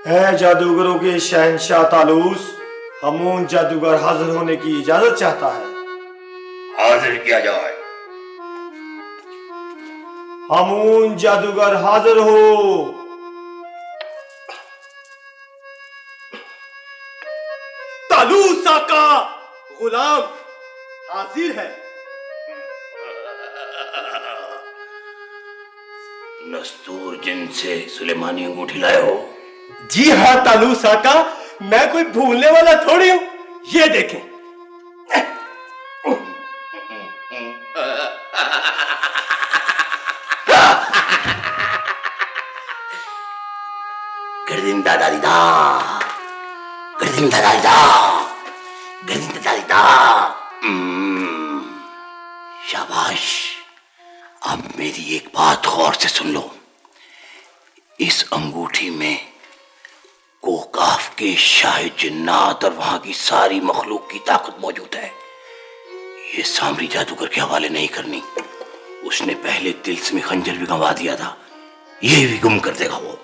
है जादूगरों के शहंशाह तालूस, हमून जादूगर हाजिर होने की इजाजत चाहता है। हाजिर किया जाए। हमून जादूगर हाजिर हो। तालूस आका, गुलाम हाजिर है। नस्तूर जिनसे सुलेमानी अंगूठी लाए हो? जी हाँ तालूस आका, मैं कोई भूलने वाला थोड़ी हूं। ये देखें। गर्दिन दादा दीदा, गर्दिन दादा दीदा, गर्दिन दादा दीदा। शाबाश। अब मेरी एक बात गौर से सुन लो। इस अंगूठी में कोकाफ के शाह जिन्नात और वहां की सारी मखलूक की ताकत मौजूद है। ये सामरी जादूगर के हवाले नहीं करनी। उसने पहले तिल्स्मी खंजर भी गंवा दिया था, ये भी गुम कर देगा वो।